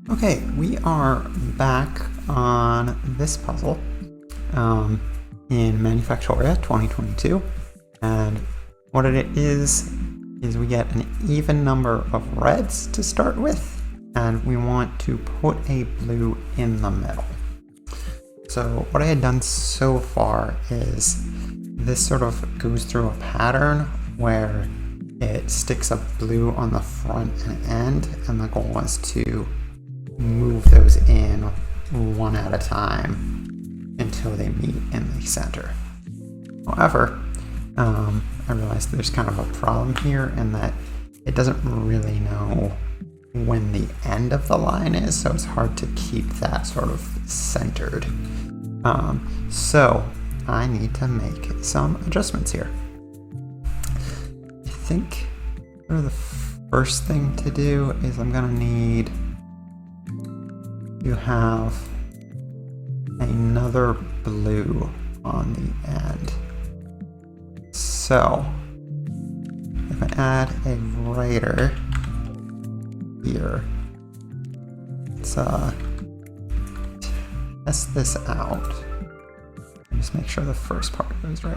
Okay, we are back on this puzzle in Manufactoria 2022, and what it is we get an even number of reds to start with, and we want to put a blue in the middle. So what I had done so far is this sort of goes through a pattern where it sticks a blue on the front and end, and the goal is to move those in one at a time until they meet in the center. However, I realized there's kind of a problem here in that it doesn't really know when the end of the line is, so it's hard to keep that sort of centered. So I need to make some adjustments here. I think the first thing to do is I'm gonna need to have another blue on the end. So if I add a writer here, let's test this out and just make sure the first part goes right.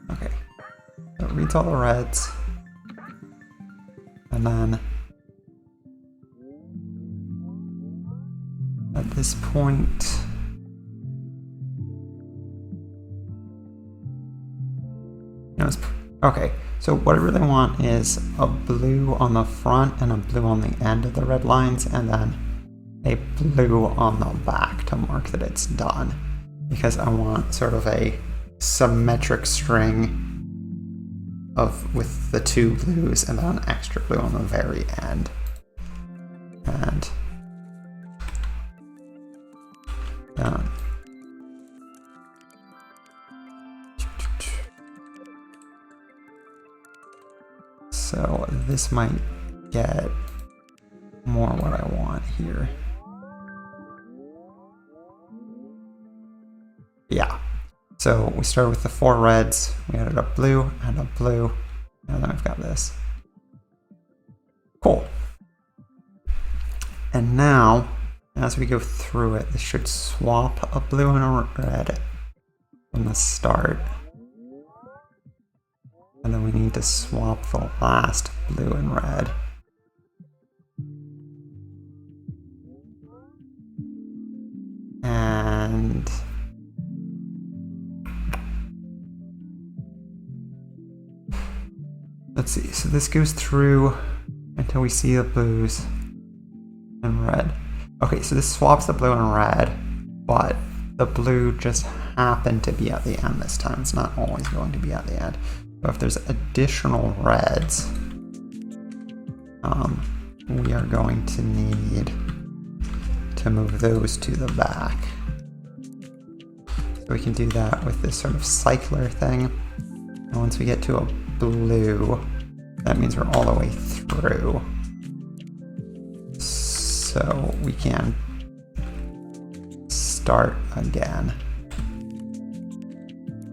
Okay, so it reads all the reds. And then at this point, okay, so what I really want is a blue on the front and a blue on the end of the red lines, and then a blue on the back to mark that it's done, because I want sort of a symmetric string with the two blues and then an extra blue on the very end. And done. So this might get more what I want here. Yeah. So we started with the 4 reds, we added a blue, and then we've got this. Cool. And now, as we go through it, this should swap a blue and a red from the start. And then we need to swap the last blue and red. And let's see, so this goes through until we see the blues and red. Okay, so this swaps the blue and red, but the blue just happened to be at the end this time. It's not always going to be at the end. So if there's additional reds, we are going to need to move those to the back. So we can do that with this sort of cycler thing. And once we get to a blue, that means we're all the way through. So we can start again.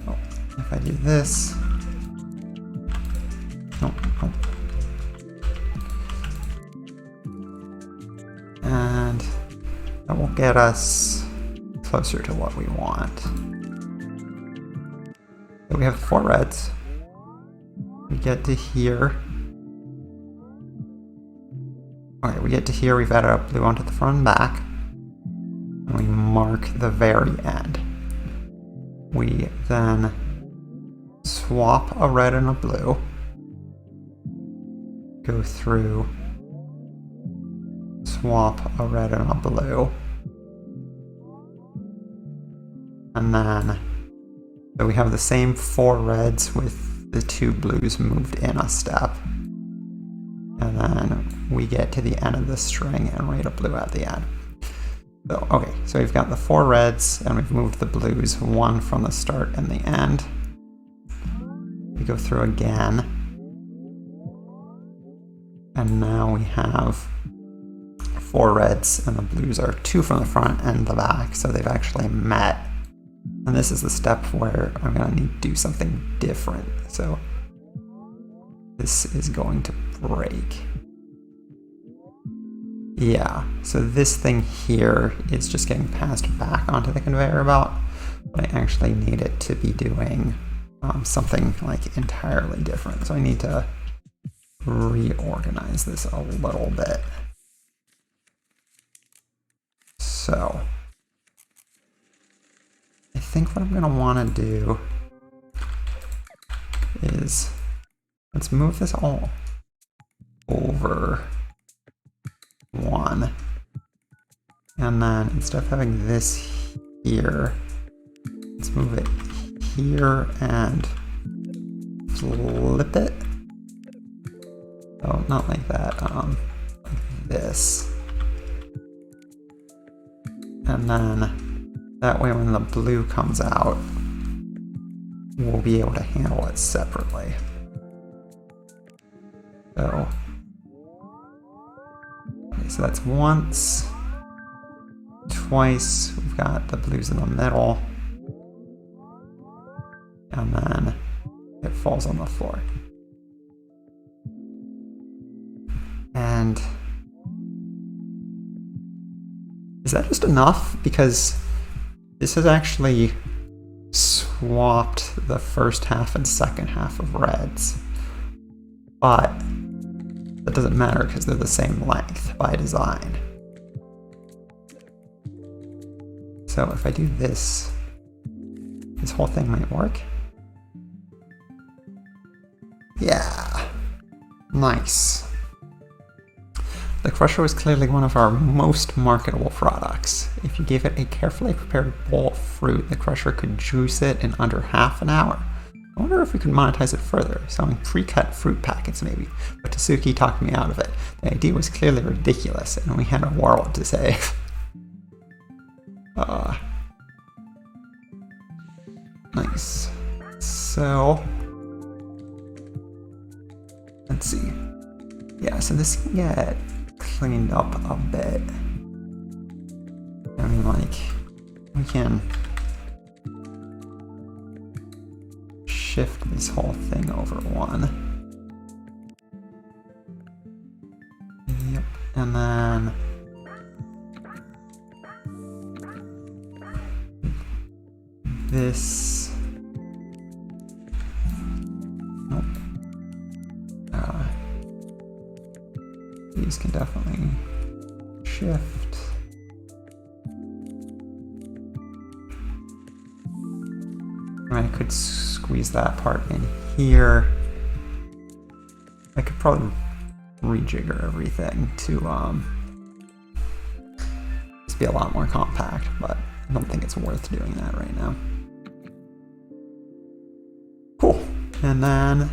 Oh, if I do this, and that will get us closer to what we want. So we have 4 reds. We get to here. Okay, we get to here, we've added a blue onto the front and back. And we mark the very end. We then swap a red and a blue. Go through, swap a red and a blue. And then, so we have the same 4 reds with the 2 blues moved in a step. And then we get to the end of the string and write a blue at the end. So, okay, so we've got the 4 reds and we've moved the blues 1 from the start and the end. We go through again. And now we have 4 reds and the blues are 2 from the front and the back, so they've actually met. And this is the step where I'm going to need to do something different. So this is going to break. Yeah, so this thing here is just getting passed back onto the conveyor belt, but I actually need it to be doing something like entirely different. So I need to reorganize this a little bit. So I think what I'm going to want to do is let's move this all over one, and then instead of having this here, let's move it here and flip it. Oh, not like that, like this. And then that way when the blue comes out, we'll be able to handle it separately. So, okay, so that's once, twice, we've got the blues in the middle, and then it falls on the floor. And is that just enough? Because this has actually swapped the first half and second half of reds, but that doesn't matter because they're the same length by design. So if I do this, this whole thing might work. Yeah, nice. The crusher was clearly one of our most marketable products. If you gave it a carefully prepared bowl of fruit, the crusher could juice it in under half an hour. I wonder if we could monetize it further, selling pre-cut fruit packets maybe, but Tasuki talked me out of it. The idea was clearly ridiculous, and we had a world to save. Nice. So, let's see. Yeah, so this can get cleaned up a bit. I mean, like, we can shift this whole thing over one. Yep, and then this. Nope. These can definitely shift. I could squeeze that part in here. I could probably rejigger everything to just be a lot more compact, but I don't think it's worth doing that right now. Cool. And then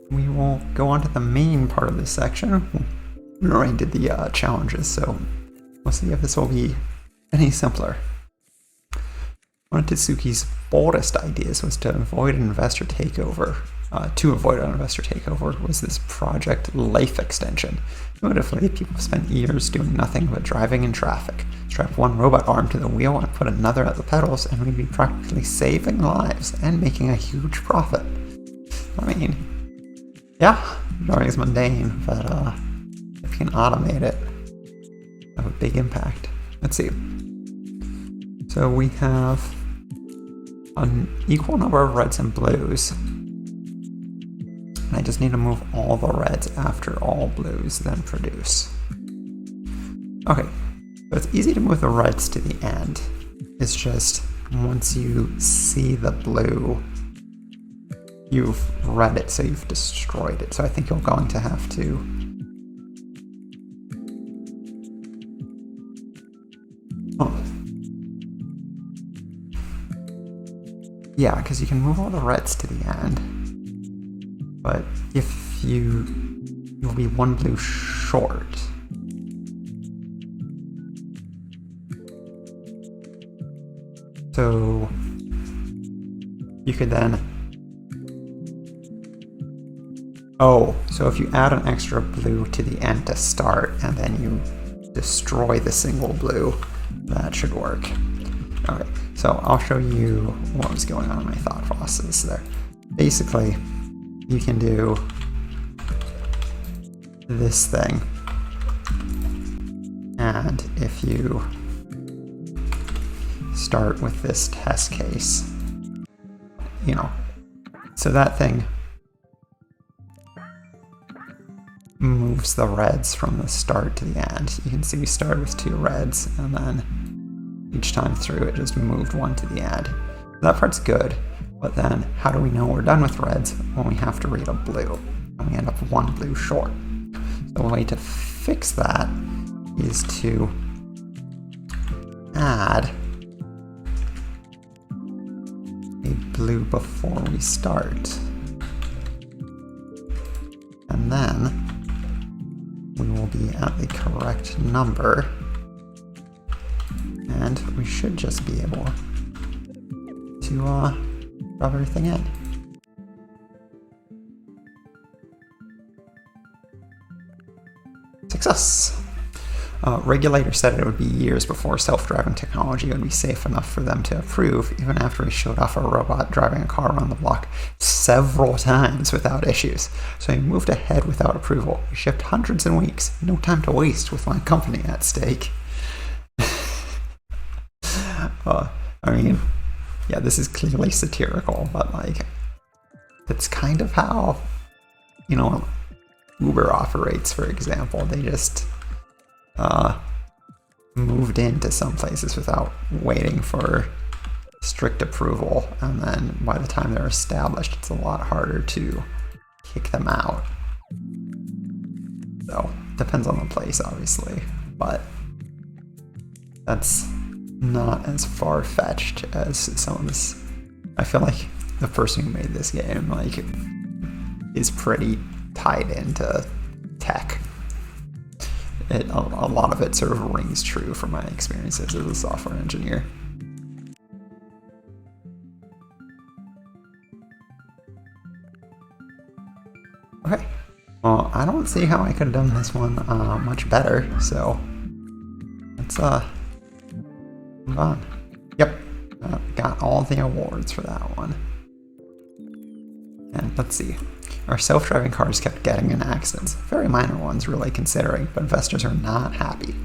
we will go on to the main part of this section. We already did the challenges, so we'll see if this will be any simpler. One of Tatsuki's boldest ideas was to avoid an investor takeover. Was this project life extension. Notably, people spent years doing nothing but driving in traffic. Strap one robot arm to the wheel and put another at the pedals, and we'd be practically saving lives and making a huge profit. I mean, yeah, driving is mundane, but if you can automate it, have a big impact. Let's see. So we have an equal number of reds and blues. And I just need to move all the reds after all blues, then produce. Okay, so it's easy to move the reds to the end. It's just once you see the blue, you've read it, so you've destroyed it. So I think you're going to have to yeah, because you can move all the reds to the end, but if you'll be one blue short. So you could then, so if you add an extra blue to the end to start and then you destroy the single blue, that should work. Okay, so I'll show you what was going on in my thought process there. Basically, you can do this thing. And if you start with this test case, you know, so that thing moves the reds from the start to the end. You can see we started with 2 reds, and then each time through it just moved 1 to the end. That part's good, but then how do we know we're done with reds when we have to read a blue, and we end up 1 blue short? So the way to fix that is to add a blue before we start. And then we will be at the correct number, and we should just be able to rub everything in. Success! Regulators said it would be years before self-driving technology would be safe enough for them to approve, even after we showed off a robot driving a car around the block several times without issues. So we moved ahead without approval. We shipped hundreds in weeks. No time to waste with my company at stake. I mean, yeah, this is clearly satirical, but like, that's kind of how, you know, Uber operates, for example. They just moved into some places without waiting for strict approval, and then by the time they're established, it's a lot harder to kick them out. So, depends on the place, obviously, but that's not as far-fetched as some of this. I feel like the person who made this game, like, is pretty tied into tech. A lot of it sort of rings true from my experiences as a software engineer. Okay, well, I don't see how I could have done this one much better, so let's move on. Yep, got all the awards for that one. And let's see. Our self-driving cars kept getting in accidents. Very minor ones, really considering, but investors are not happy.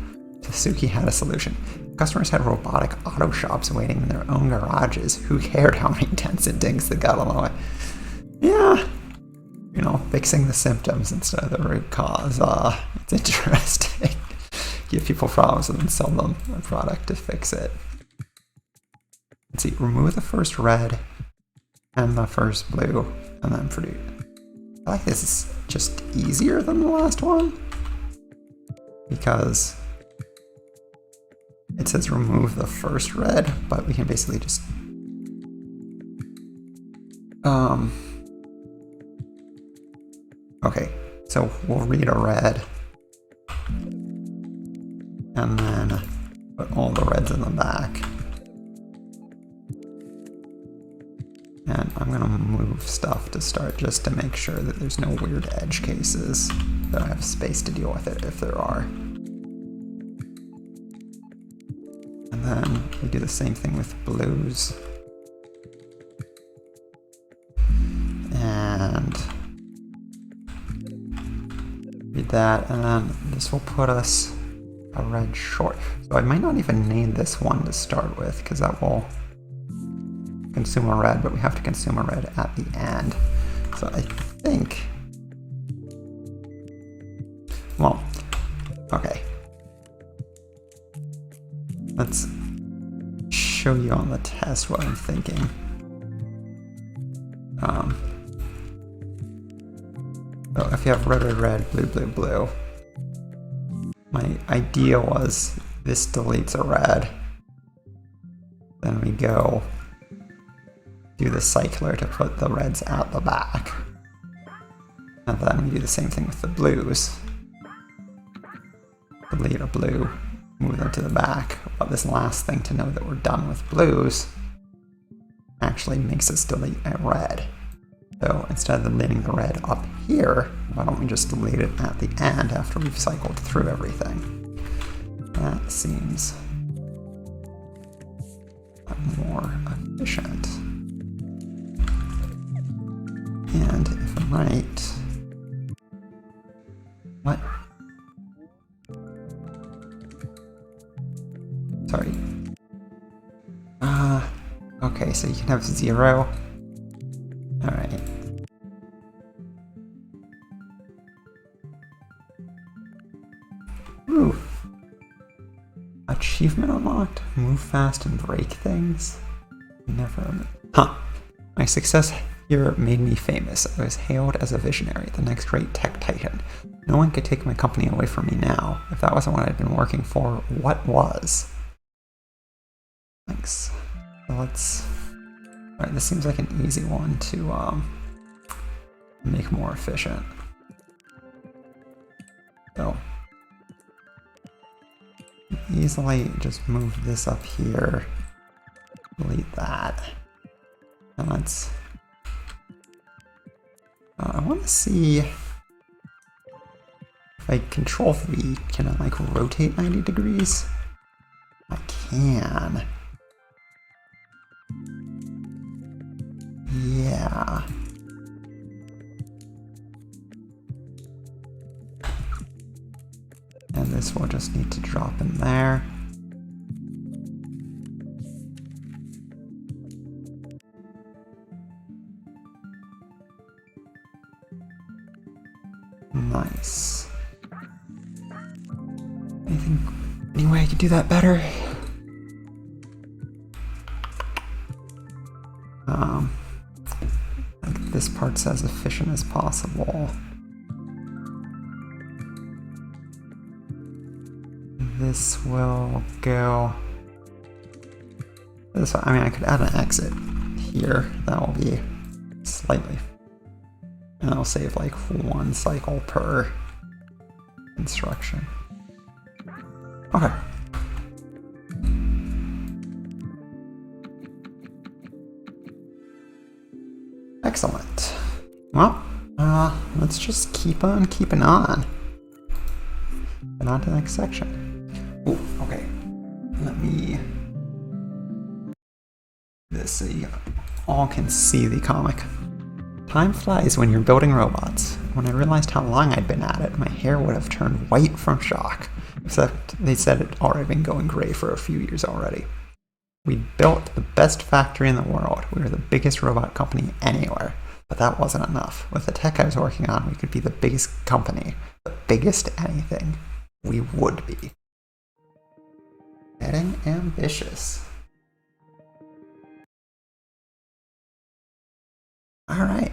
Suzuki had a solution. Customers had robotic auto shops waiting in their own garages. Who cared how many dents and dings they got along the way? Yeah, you know, fixing the symptoms instead of the root cause. It's interesting. Give people problems and then sell them a product to fix it. Let's see, remove the first red and the first blue, and then produce. I like this is just easier than the last one, because it says remove the first red, but we can basically just okay, so we'll read a red and then put all the reds in the back. And I'm gonna move stuff to start just to make sure that there's no weird edge cases, that I have space to deal with it if there are. And then we do the same thing with blues. And read that, and then this will put us a red short. So I might not even need this one to start with, because that will consume a red, but we have to consume a red at the end. So I think, well, okay. Let's show you on the test what I'm thinking. So if you have red, red, red, blue, blue, blue, my idea was this deletes a red. Then we go do the cycler to put the reds at the back. And then we do the same thing with the blues. Delete a blue, move them to the back. But this last thing to know that we're done with blues actually makes us delete a red. So instead of deleting the red up here, why don't we just delete it at the end after we've cycled through everything? That seems more efficient. And if I'm right, What? Sorry. Okay, so you can have 0. Alright. Ooh. Achievement unlocked. Move fast and break things. Never. Huh. My success here made me famous. I was hailed as a visionary, the next great tech titan. No one could take my company away from me now. If that wasn't what I'd been working for, what was? Thanks. So let's... Alright, this seems like an easy one to make more efficient. So, easily just move this up here, delete that, and let's... I want to see if I control V, can I like rotate 90 degrees? I can. Yeah. And this will just need to drop in there. Nice. Any way I could do that better? Like this part's as efficient as possible. This will go this way. I mean, I could add an exit here. That will be slightly, and that'll save like 1 cycle per instruction. Okay. Excellent. Well, let's just keep on keeping on. And on to the next section. Ooh, okay. Let me... this so you all can see the comic. Time flies when you're building robots. When I realized how long I'd been at it, my hair would have turned white from shock. Except they said it'd already been going gray for a few years already. We built the best factory in the world. We were the biggest robot company anywhere. But that wasn't enough. With the tech I was working on, we could be the biggest company. The biggest anything. We would be. Getting ambitious. Alright.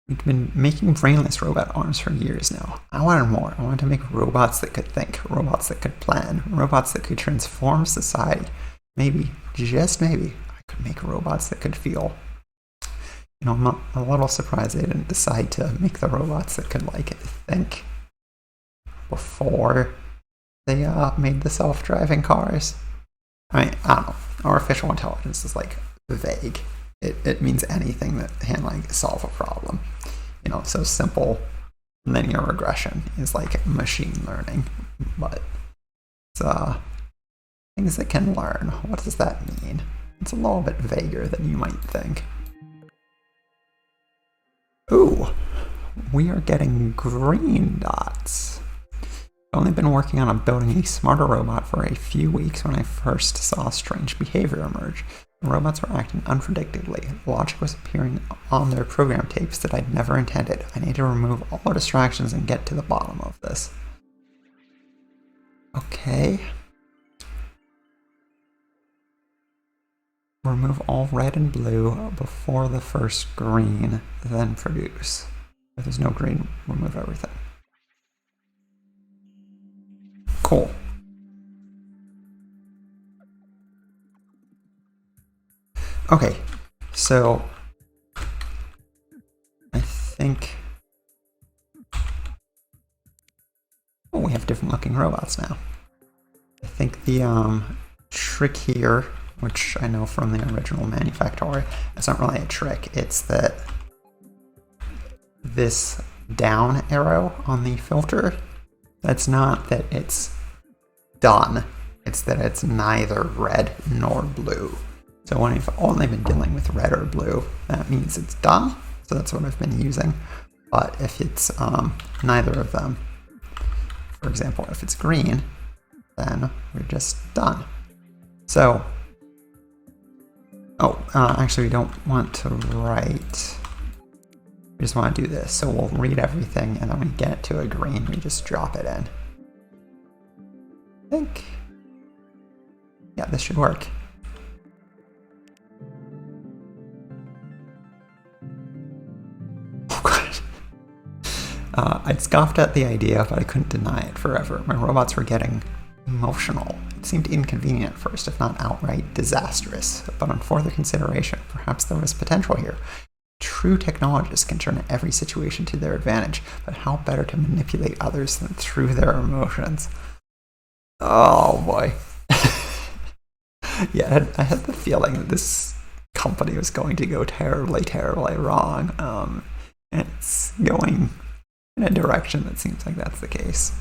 We've been making brainless robot arms for years now. I wanted more. I wanted to make robots that could think, robots that could plan, robots that could transform society. Maybe, just maybe, I could make robots that could feel. You know, I'm a little surprised they didn't decide to make the robots that could, like, think before they made the self-driving cars. I mean, I don't know. Artificial intelligence is, like, vague. It means anything that can, like, solve a problem. You know, so simple linear regression is like machine learning, but it's things that can learn. What does that mean? It's a little bit vaguer than you might think. Ooh, we are getting green dots. I've only been working on building a smarter robot for a few weeks when I first saw strange behavior emerge. The robots were acting unpredictably. Logic was appearing on their program tapes that I'd never intended. I need to remove all distractions and get to the bottom of this. Okay. Remove all red and blue before the first green, then produce. If there's no green, remove everything. Cool. Okay, so I think... oh, we have different looking robots now. I think the trick here, which I know from the original Manufactoria, it's not really a trick, it's that this down arrow on the filter, that's not that it's done, it's that it's neither red nor blue. So when I've only been dealing with red or blue, that means it's done. So that's what I've been using. But if it's neither of them, For example, if it's green, then we're just done. So, actually we don't want to write. We just want to do this. So we'll read everything, and then when we get it to a green, we just drop it in. I think, yeah, this should work. Oh god. I'd scoffed at the idea, but I couldn't deny it forever. My robots were getting emotional. It seemed inconvenient at first, if not outright disastrous. But on further consideration, perhaps there was potential here. True technologists can turn every situation to their advantage, but how better to manipulate others than through their emotions? Oh boy. Yeah, I had the feeling that this company was going to go terribly, terribly wrong. And it's going in a direction that seems like that's the case.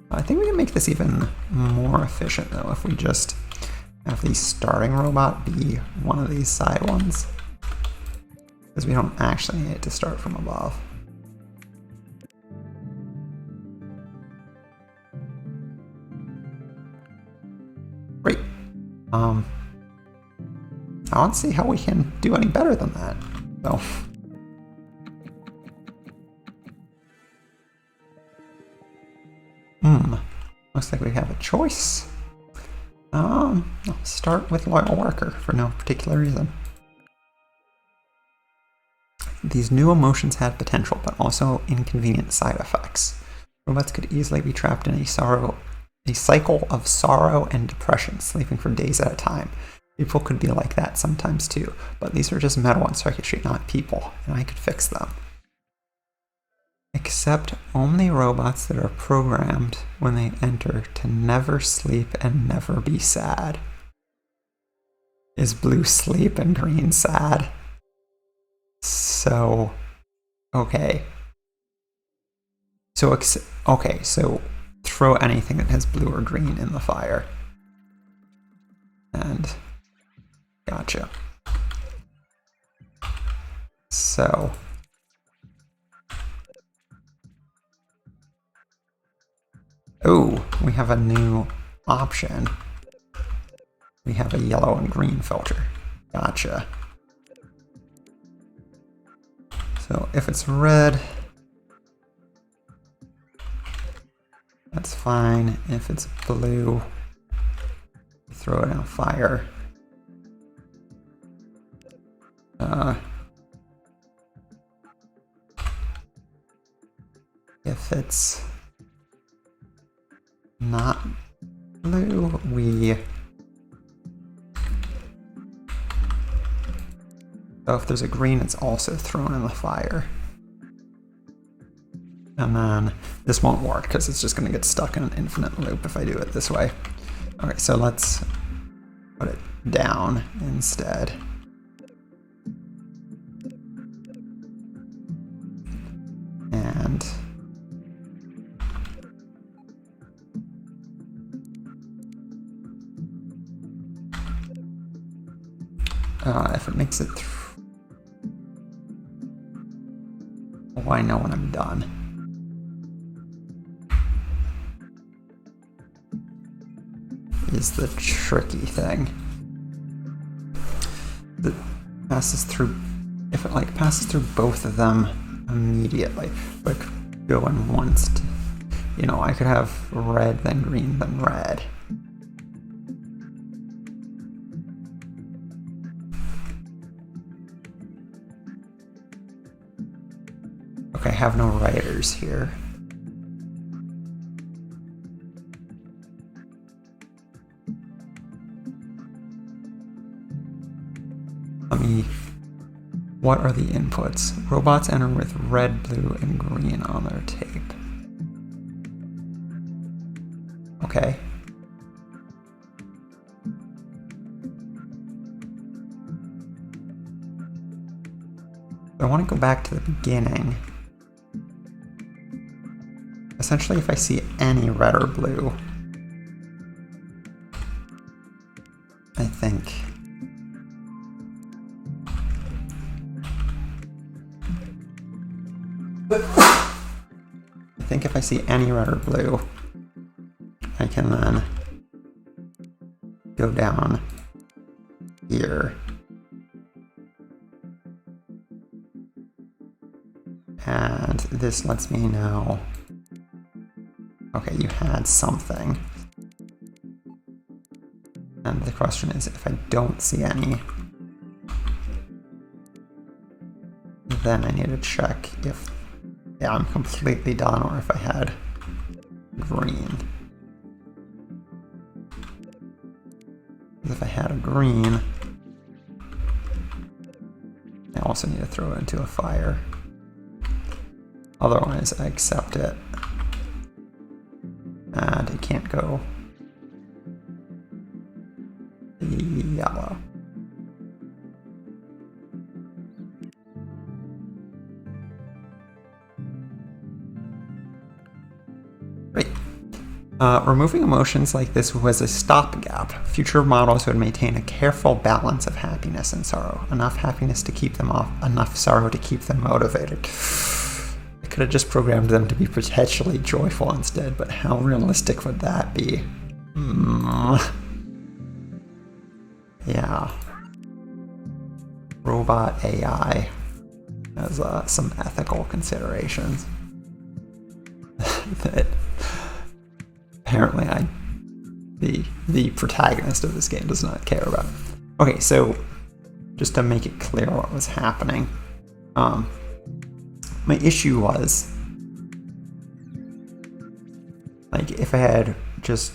I think we can make this even more efficient though if we just have the starting robot be one of these side ones. Because we don't actually need it to start from above. Great. I don't see how we can do any better than that. So. Looks like we have a choice. I'll start with loyal worker for no particular reason. These new emotions had potential, but also inconvenient side effects. Robots could easily be trapped in a cycle of sorrow and depression, sleeping for days at a time. People could be like that sometimes too, but these are just metal and circuitry, not people, and I could fix them. Except only robots that are programmed when they enter to never sleep and never be sad. Is blue sleep and green sad? So, okay. So, so throw anything that has blue or green in the fire. And, gotcha. So, oh, we have a new option. We have a yellow and green filter. Gotcha. So if it's red, that's fine. If it's blue, throw it in a fire. If it's not blue, so if there's a green, it's also thrown in the fire. And then this won't work because it's just going to get stuck in an infinite loop if I do it this way. Okay, so let's put it down instead. And if it makes it through, oh, I know when I'm done. Is the tricky thing. That passes through, if it like passes through both of them immediately, like going once to, you know, I could have red, then green, then red. Okay, I have no writers here. What are the inputs? Robots enter with red, blue, and green on their tape. Okay. I want to go back to the beginning. Essentially, if I see any red or blue, I think think if I see any red or blue, I can then go down here and this lets me know, okay, you had something. And the question is, if I don't see any, then I need to check if, yeah, I'm completely done, or if I had green. If I had a green, I also need to throw it into a fire. Otherwise, I accept it, and it can't go yellow. Great. Removing emotions like this was a stopgap. Future models would maintain a careful balance of happiness and sorrow. Enough happiness to keep them off, enough sorrow to keep them motivated. I could have just programmed them to be perpetually joyful instead, but how realistic would that be? Yeah. Robot AI has some ethical considerations that apparently the protagonist of this game does not care about. Okay, so just to make it clear what was happening, my issue was, like, if I had just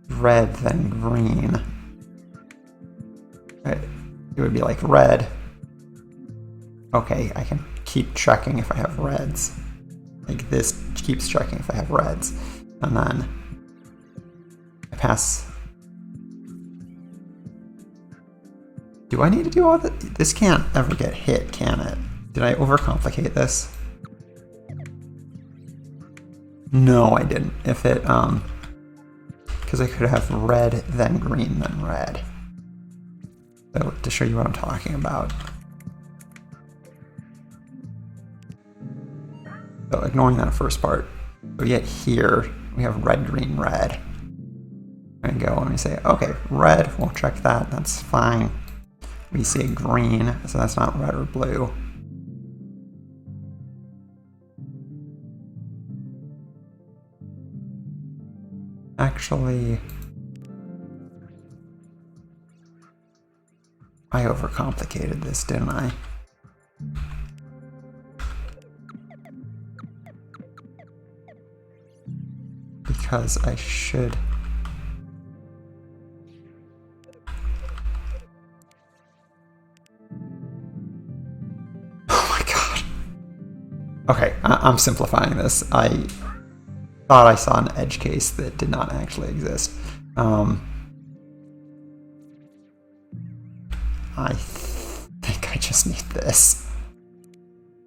red then green, it would be like red. Okay, I can keep checking if I have reds. Like this keeps checking if I have reds. And then I pass. Do I need to do all that? This can't ever get hit, can it? Did I overcomplicate this? No, I didn't. If it, because I could have red, then green, then red. So to show you what I'm talking about. So ignoring that first part. So yet here we have red, green, red. And go and we say, okay, red, we'll check that, that's fine. We see green, so that's not red or blue. Actually, I overcomplicated this, didn't I? Because I should... Oh my god. Okay, I'm simplifying this. I thought I saw an edge case that did not actually exist. I think I just need this.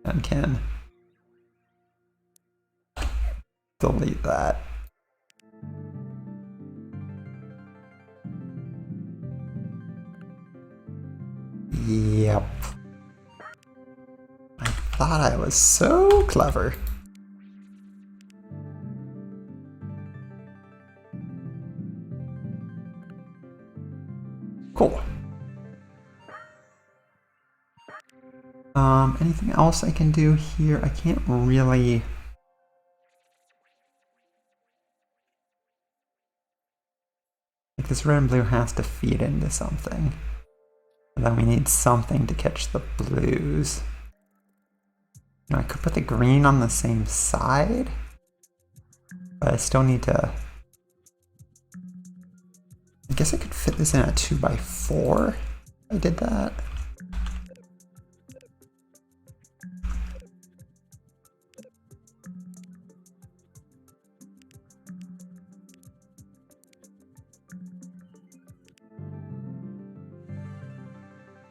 And can delete that. Yep. I thought I was so clever. Cool. Anything else I can do here? I can't really... Like, this red and blue has to feed into something. And then we need something to catch the blues. Now, I could put the green on the same side, but I still need to... I guess I could fit this in a 2x4 if I did that.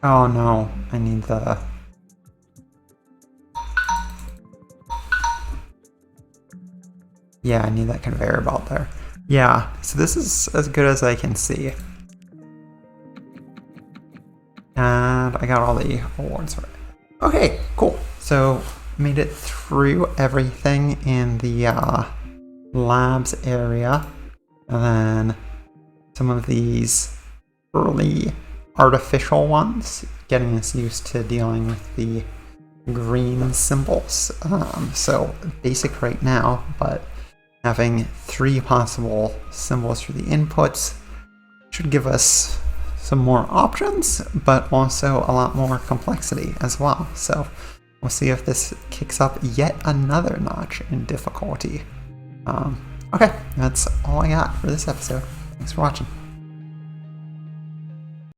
Oh no, I need the... Yeah, I need that conveyor belt there. Yeah, so this is as good as I can see. And I got all the awards for it. Okay, cool. So made it through everything in the labs area, and then some of these early artificial ones, getting us used to dealing with the green symbols. So basic right now, but having 3 possible symbols for the inputs should give us some more options, but also a lot more complexity as well. So we'll see if this kicks up yet another notch in difficulty. Okay, that's all I got for this episode. Thanks for watching.